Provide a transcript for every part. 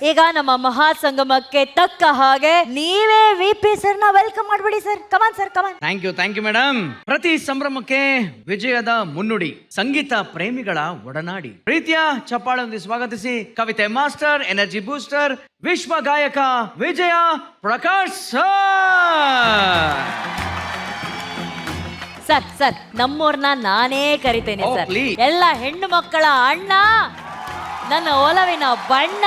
ಈಗ ನಮ್ಮ ಮಹಾಸಂಗಮಕ್ಕೆ ತಕ್ಕ ಹಾಗೆ ನೀವೇ ವಿಪಿ ಸರ್ ನ ವೆಲ್ಕಮ್ ಮಾಡ್ಬಿಡಿ sir. Come on sir, come on. Thank you madam. ಪ್ರತಿ ಸಂಭ್ರಮಕ್ಕೆ ವಿಜಯದ ಮುನ್ನುಡಿ, ಸಂಗೀತ ಪ್ರೇಮಿಗಳ ಒಡನಾಡಿ. ಪ್ರೀತಿಯ ಚಪ್ಪಾಳೊಂದಿಗೆ ಸ್ವಾಗತಿಸಿ ಕವಿತೆ ಮಾಸ್ಟರ್, ಎನರ್ಜಿ ಬೂಸ್ಟರ್, ವಿಶ್ವ ಗಾಯಕ ವಿಜಯ ಪ್ರಕಾಶ್ ಸರ್. ಸರ್ ನಮ್ಮೂರ್ನ ನಾನೇ ಕರಿತೇನೆ Oh, ಸರ್. please. ಎಲ್ಲ ಹೆಣ್ಣು ಮಕ್ಕಳ ಅಣ್ಣ, ನನ್ನ ಒಲವಿನ ಬಣ್ಣ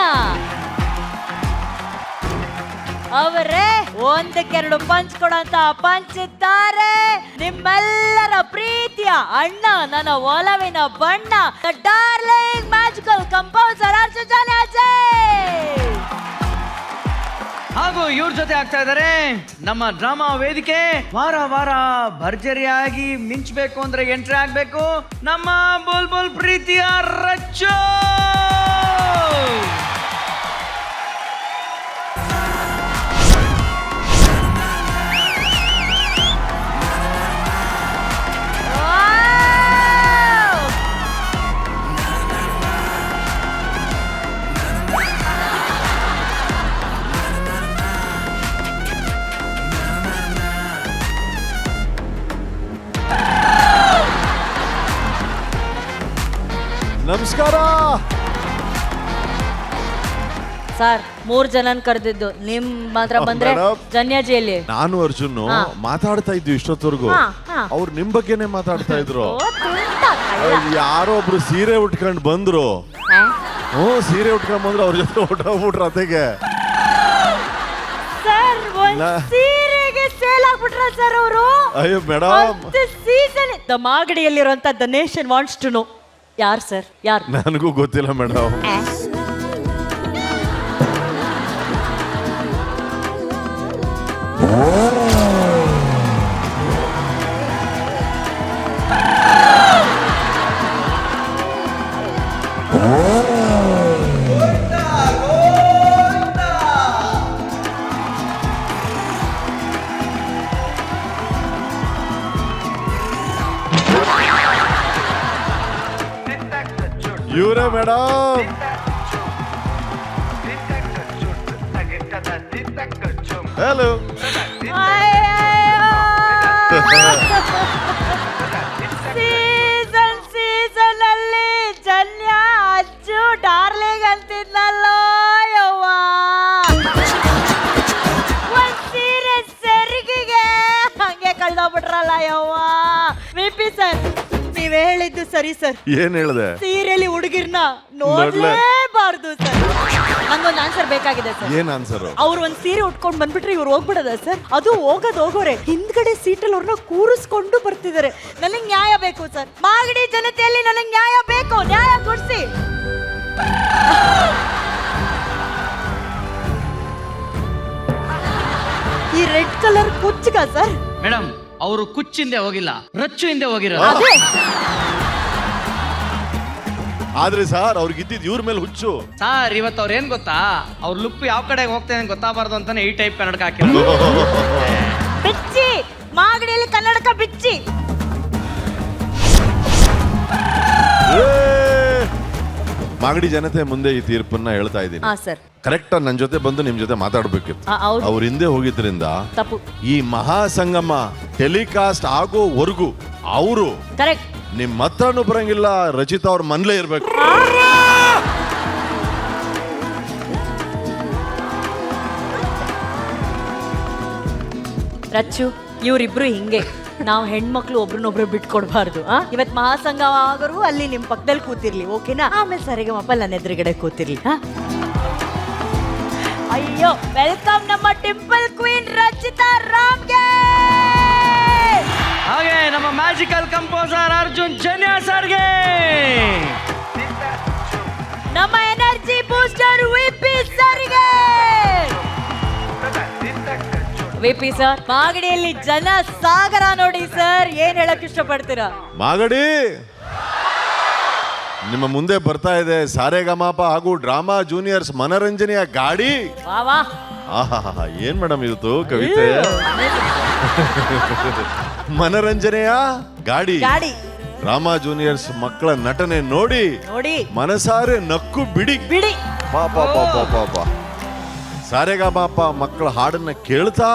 ಅವರೇ. ಒಂದಕ್ಕೆರಡು ಪಂಚ್ ಕೊಡಂತ ಪಂಚಿದ್ದಾರೆ ನಿಮ್ಮೆಲ್ಲರ ಪ್ರೀತಿಯ ಅಣ್ಣ, ನನ್ನ ಒಲವಿನ ಬಣ್ಣ, darling magical composer Arjun Janya Ajay. ಹಾಗೂ ಇವ್ರ ಜೊತೆ ಆಗ್ತಾ ಇದ್ದಾರೆ ನಮ್ಮ ಡ್ರಾಮಾ ವೇದಿಕೆ. ವಾರ ವಾರ ಭರ್ಜರಿಯಾಗಿ ಮಿಂಚಬೇಕು ಅಂದ್ರೆ ಎಂಟ್ರಿ ಆಗ್ಬೇಕು ನಮ್ಮ ಬುಲ್ಬುಲ್ ಪ್ರೀತಿಯ ರಚ್ಚು. ನಮಸ್ಕಾರ ಸರ್. 3 ಜನನ್ ಕರೆದಿದ್ದು ನಿಮ್ ಮಾತ್ರ ಬಂದ್ರೆ ಮೇಡಮ್. ಜನ್ಯಾಜಿಯಲ್ಲಿ ನಾನು ಅರ್ಜುನ್ ಮಾತಾಡ್ತಾ ಇದ್ವಿ ಇಷ್ಟೊತ್ತವರೆಗೂ. ಅವ್ರು ನಿಮ್ ಬಗ್ಗೆನೆ ಮಾತಾಡ್ತಾ ಇದ್ರು. ಯಾರೋ ಒಬ್ರು ಸೀರೆ ಉಟ್ಕೊಂಡ್ ಬಂದ್ರು. ಸೀರೆ ಉಟ್ಕೊಂಡ್ ಬಂದ್ರು, ಅವ್ರ ಜೊತೆ ಹೊಟ್ಟೋಗ್ಬಿಟ್ರು ಅತೆಗೆ. ಸರ್ ಸೀರೆಗೆ ಸೇಲ್ ಆಗ್ಬಿಟ್ರ ಸರ್ ಅವರು. ಅಯ್ಯೋ ಮೇಡಮ್, ಸೀಸನ್ ದ ಮಾಗಡಿಯಲ್ಲಿರುವಂತ the nation wants to know ಯಾರು ಸರ್, ಯಾರು? ನನಗೂ ಗೊತ್ತಿಲ್ಲ ಮೇಡಮ್. ಇವರೇ ಮೇಡಮ್. ಹಲೋ. ಸೀಸನ್ ಅಲ್ಲಿ ಜನ್ಯ ಅಜ್ಜು ಡಾರ್ಲಿಂಗ್ ಅಂತಿದ್ನಲ್ಲೋ ಯವ್ವ. ಒಂದ್ ಸೀರೆ ಸೆರಿಗಿಗೆ ಹಂಗೆ ಕಳ್ದೋಗ್ಬಿಟ್ರಲ್ಲ ಯವ್ವ. ವಿಪಿ ಸರ್, ನೀವ್ ಹೇಳಿದ್ದು ಸರಿ ಸರ್. ಏನ್ ಹೇಳ್ದೆ? ಸೀರೆಲಿ ಹುಡುಗಿರ್ನ ನೋಡ್ಲೇಬಾರ್ದು ಸರ್. ನಂಗೊಂದು ಆನ್ಸರ್ ಬೇಕಾಗಿದೆ ಸರ್. ಏನ್ ಆನ್ಸರ್? ಅವ್ರು ಒಂದ್ ಸೀರೆ ಉಟ್ಕೊಂಡ್ ಬಂದ್ಬಿಟ್ರೆ ಇವ್ರು ಹೋಗ್ಬಿಡದ ಸರ್? ಅದು ಹೋಗೋರೆ ಹಿಂದ್ಗಡೆ ಸೀಟಲ್ಲಿ ಅವ್ರನ್ನ ಕೂರಿಸ್ಕೊಂಡು ಬರ್ತಿದ್ದಾರೆ. ನನಗ್ ನ್ಯಾಯ ಬೇಕು ಸರ್. ಮಾಗಡಿ ಜನತೆಯಲ್ಲಿ ನನಗ್ ನ್ಯಾಯ ಬೇಕು. ನ್ಯಾಯ ಕೊಡ್ಸಿ. ಈ ರೆಡ್ ಕಲರ್ ಕುಚ್ಚಗ ಸರ್? ಮೇಡಮ್, ಅವರು ಕುಚ್ಚಿಂದೆ ಹೋಗಿಲ್ಲ, ರಚ್ಚು ಹಿಂದೆ ಹೋಗಿರೋ. ಅದೇ ಆದ್ರೆ ಸರ್ ಅವ್ರಿಗಿದ್ದಿದ್ ಇವ್ರ ಮೇಲೆ ಹುಚ್ಚು. ಸಾರ್, ಇವತ್ತು ಅವ್ರ ಏನ್ ಗೊತ್ತಾ, ಅವ್ರ ಲುಕ್ ಯಾವ ಕಡೆ ಹೋಗ್ತೇನೆ ಗೊತ್ತಾಗಬಾರ್ದು ಅಂತಾನೆ ಈ ಟೈಪ್ ಕನ್ನಡಕ ಹಾಕಿರೋದು. ಬಿಚ್ಚಿ ಮಾಗಡಿಯಲ್ಲಿ ಕನ್ನಡಕ ಬಿಚ್ಚಿ. ಮಾಗಡಿ ಜನತೆ ಮುಂದೆ ಈ ತೀರ್ಪನ್ನ ಹೇಳ್ತಾ ಇದ್ದೀನಿ. ಸರ್ ಕರೆಕ್ಟ್ ನನ್ ಜೊತೆ ಬಂದು ನಿಮ್ ಜೊತೆ ಮಾತಾಡ್ಬೇಕಿತ್ತು. ಅವ್ರ ಹಿಂದೆ ಹೋಗಿದ್ರಿಂದ ತಪ್ಪು. ಈ ಮಹಾಸಂಗಮ ಟೆಲಿಕಾಸ್ಟ್ ಆಗೋವರೆಗೂ ಅವರು ಕರೆಕ್ಟ್ ನಿಮ್ ಹತ್ರನೂ ಬರಂಗಿಲ್ಲ. ರಚಿತಾ ಅವ್ರ ಮನ್ಲೇ ಇರ್ಬೇಕು. ರಚ್ಚು, ಇವರಿಬ್ರು ಹಿಂಗೆ. ನಾವು ಹೆಣ್ಮಕ್ಳು ಒಬ್ರನ್ನೊಬ್ರು ಬಿಟ್ಕೊಡ್ಬಾರ್ದು. ಇವತ್ ಮಹಾಸಂಗಮ ಆಗೋರು ಅಲ್ಲಿ ನಿಮ್ ಪಕ್ಕದಲ್ಲಿ ಕೂತಿರ್ಲಿ, ಓಕೆನಾ? ಆಮೇಲೆ ಸರಿಗಮಪ್ಪ ನನ್ನ ಎದುರುಗಡೆ ಕೂತಿರ್ಲಿ. ಅಯ್ಯೋ, ವೆಲ್ಕಮ್ ನಮ್ಮ ಟಿಂಪಲ್ ಕ್ವೀನ್ ರಚಿತಾ ರಾಮ್ಗೆ. ಹಾಗೆ ನಮ್ಮ ಮ್ಯಾಜಿಕಲ್ ಕಂಪೋಸರ್ ಅರ್ಜುನ್ ಜನ್ಯ ಸರ್ಗೆ. ನಮ್ಮ ಎನರ್ಜಿ ಬೂಸ್ಟರ್ ವಿಪಿ ಸರ್ಗೆ. ವಿಪಿ ಸರ್, ಮಾಗಡಿಯಲ್ಲಿ ಜನ ಸಾಗರ ನೋಡಿ ಸರ್. ಏನ್ ಹೇಳಕ್ ಇಷ್ಟಪಡ್ತೀರಾ? ಮಾಗಡಿ ನಿಮ್ಮ ಮುಂದೆ ಬರ್ತಾ ಇದೆ ಸಾರೆಗಮಪ ಹಾಗೂ ಡ್ರಾಮಾ ಜೂನಿಯರ್ಸ್ ಮನರಂಜನೆಯ ಗಾಡಿ. ವಾ ವಾ. ಆಹಾ, ಏನ್ ಮೇಡಮ್ ಇವತ್ತು ಕವಿತೆ? ಮನರಂಜನೆಯ ಗಾಡಿ. ಡ್ರಾಮಾ ಜೂನಿಯರ್ಸ್ ಮಕ್ಕಳ ನಟನೆ ನೋಡಿ ನೋಡಿ ಮನಸಾರೆ ನಕ್ಕು ಬಿಡಿ. ಪಾಪ ಪಾಪ ಪಾಪ ಸಾರೆಗಾಮಪ್ಪ ಮಕ್ಕಳ ಹಾಡನ್ನ ಕೇಳ್ತಾ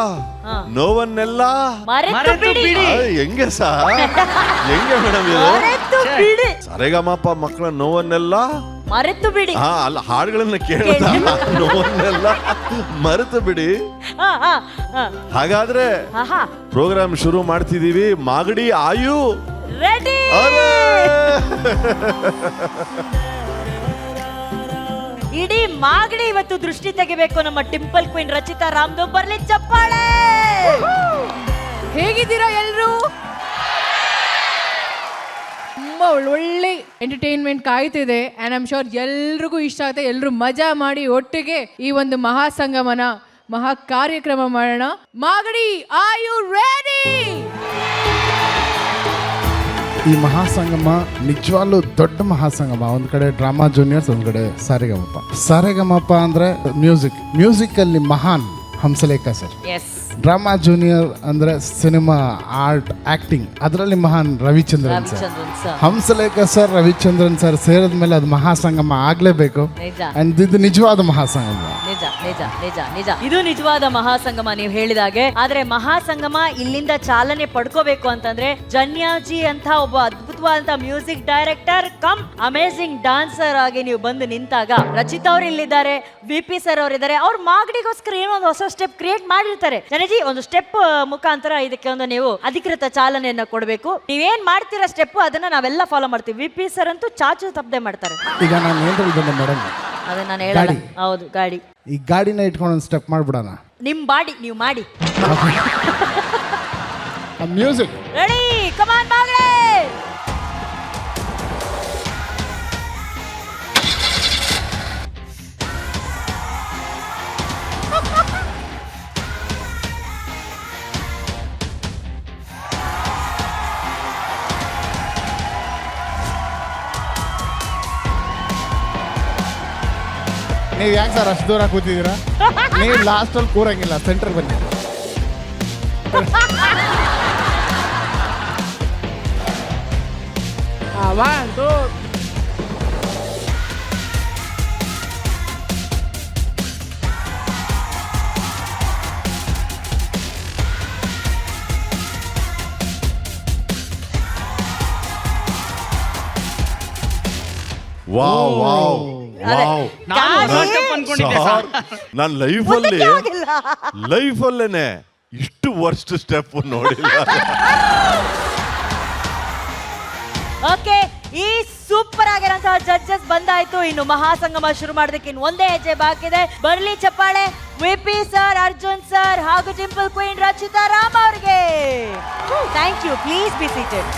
ಹಾ. ನೋವನ್ನೆಲ್ಲ ಮರೆತು ಬಿಡಿ ಹೆಂಗೆ ಸಾ ಹೆಂಗೆ ಮೇಡಮ್ ಇದು ಮರೆತು ಬಿಡಿ ಸಾರೆಗಾಮಪ್ಪ ಮಕ್ಕಳ ನೋವನ್ನೆಲ್ಲ ಮರೆತು ಬಿಡಿ ಹಾ ಅಲ್ಲ ಹಾಡುಗಳನ್ನ ಕೇಳ್ತಾ ನೋವನ್ನೆಲ್ಲ ಮರೆತು ಬಿಡಿ. ಹಾ, ಹಾ, ಹಾ. ಹಾಗಾದ್ರೆ ಆಹಾ. ಪ್ರೋಗ್ರಾಮ್ ಶುರು ಮಾಡ್ತಿದೀವಿ. ಮಾಗಡಿ ಆಯು ರೆಡಿ ಇಡೀ ಮಾಗಡಿ ಇವತ್ತು ದೃಷ್ಟಿ ತೆಗಿಬೇಕು. ನಮ್ಮ ಟೆಂಪಲ್ ಕ್ವೀನ್ ರಚಿತಾ ರಾಮ್ದು ಬರ್ಲಿ ಚಪ್ಪಾಳೆ. ಹೇಗಿದ್ದೀರಾ ಎಲ್ರು? ತುಂಬಾ ಒಳ್ಳೆ ಎಂಟರ್ಟೈನ್ಮೆಂಟ್ ಕಾಯ್ತಿದೆ ಅಂಡ್ ಐಮ್ ಶೋರ್ ಎಲ್ರಿಗೂ ಇಷ್ಟ ಆಗುತ್ತೆ. ಎಲ್ರು ಮಜಾ ಮಾಡಿ ಒಟ್ಟಿಗೆ ಈ ಒಂದು ಮಹಾಸಂಗಮನ ಮಹಾ ಕಾರ್ಯಕ್ರಮ ಮಾಡೋಣ. Magadi are you ready? ಈ ಮಹಾಸಂಗಮ ನಿಜವಾಗ್ಲೂ ದೊಡ್ಡ ಮಹಾಸಂಗಮ. ಒಂದ್ ಕಡೆ ಡ್ರಾಮಾ ಜೂನಿಯರ್ಸ್, ಒಂದ್ ಕಡೆ ಸಾರೆಗಮಪ. ಸಾರೆಗಮಪ ಅಂದ್ರೆ ಮ್ಯೂಸಿಕ್ ಅಲ್ಲಿ ಮಹಾನ್ Hamsalekha sir. Yes. Drama junior ಅಂದ್ರೆ ಸಿನಿಮಾ ಆರ್ಟ್ ಆಕ್ಟಿಂಗ್, ಅದರಲ್ಲಿ ಮಹಾನ್ Ravichandran sir. Hamsalekha sir Ravichandran sir ಸೇರಿದ ಮೇಲೆ ಅದು ಮಹಾಸಂಗಮ ಆಗ್ಲೇಬೇಕು. ನಿಜ ಅಂಡ್ ಇದು ನಿಜವಾದ ಮಹಾಸಂಗಮ. ನಿಜ ನಿಜ ನಿಜ ನಿಜ ಇದು ನಿಜವಾದ ಮಹಾಸಂಗಮ ನೀವು ಹೇಳಿದಾಗೆ. ಆದ್ರೆ ಮಹಾಸಂಗಮ ಇಲ್ಲಿಂದ ಚಾಲನೆ ಪಡ್ಕೋಬೇಕು ಅಂತಂದ್ರೆ ಜನ್ಯಾಜಿ ಅಂತ ಒಬ್ಬ ಅದ್ಭುತವಾದಂತ music director come amazing dancer ಆಗಿ ನೀವು ಬಂದು ನಿಂತಾಗ, ರಚಿತಾ ಅವ್ರು ಇಲ್ಲಿದ್ದಾರೆ, VP ಸರ್ ಅವರಿದ್ದಾರೆ, ಅವ್ರು ಮಾಗಡಿಗೋಸ್ಕರ ಏನೋ ಒಂದು ಹೊಸ ಸ್ಟೆಪ್ ಕ್ರಿಯೇಟ್ ಮಾಡಿರ್ತಾರೆ. ಜನಜಿ ಒಂದು ಸ್ಟೆಪ್ ಮುಖಾಂತರ ಇದಕ್ಕೆ ಒಂದು ನೀವು ಅಧಿಕೃತ ಚಾಲನೆಯನ್ನ ಕೊಡಬೇಕು. ನೀವೇನ್ ಮಾಡ್ತೀರಾ ಸ್ಟೆಪ್ ಅದನ್ನ ನಾವೆಲ್ಲ ಫಾಲೋ ಮಾಡ್ತೀವಿ. VP ಸರ್ ಅಂತೂ ಚಾಚು ತಪ್ಪದೆ ಮಾಡ್ತಾರೆ. ಈಗ ನಾನು ಏನ್ ಹೇಳಿದ್ದೇನೆ ಮೇಡಮ್, ಅದನ್ನ ನಾನು ಹೇಳಲ್ಲ. ಹೌದು, ಗಾಡಿ ಈ ಗಾಡಿನ ಇಟ್ಕೊಂಡು ಒಂದು ಸ್ಟೆಪ್ ಮಾಡ್ಬಿಡೋಣ. ನಿಮ್ ಬಾಡಿ ನೀವು ಮಾಡಿ. ಮ್ಯೂಸಿಕ್ ರೆಡಿ, ಕಮಾನ್ ಮಾಗಡಿ. ನೀವು ಯಾಕೆ ಸರ್ ಅಷ್ಟು ದೂರ ಕೂತಿದ್ದೀರಾ? ನೀವು ಲಾಸ್ಟಲ್ಲಿ ಕೂರಂಗಿಲ್ಲ, ಸೆಂಟರ್ ಬನ್ನಿ. Wow wow wow. ಅನ್ಕೊಂಡಿದ್ದೆ ಸಾರ್, ನಾನ್ ಲೈಫಲ್ಲೇನೆ ಇಷ್ಟು ವರ್ಸ್ಟ್ ಸ್ಟೆಪ್ ನೋಡಿಲ್ಲ. ಓಕೆ, ಈ ಸೂಪರ್ ಆಗಿರೋಂತಹ ಜಡ್ಜಸ್ ಬಂದಾಯ್ತು. ಇನ್ನು ಮಹಾಸಂಗಮ ಶುರು ಮಾಡೋದಕ್ಕೆ ಇನ್ನು ಒಂದೇ ಹೆಜ್ಜೆ ಬಾಕಿ ಇದೆ. ಬರ್ಲಿ ಚಪ್ಪಾಳೆ VP ಸರ್, ಅರ್ಜುನ್ ಸರ್ ಹಾಗೂ ಟೆಂಪಲ್ ಕ್ವೀನ್ ರಚಿತಾ ರಾಮ್ ಅವ್ರಿಗೆ. Thank you. Please be seated.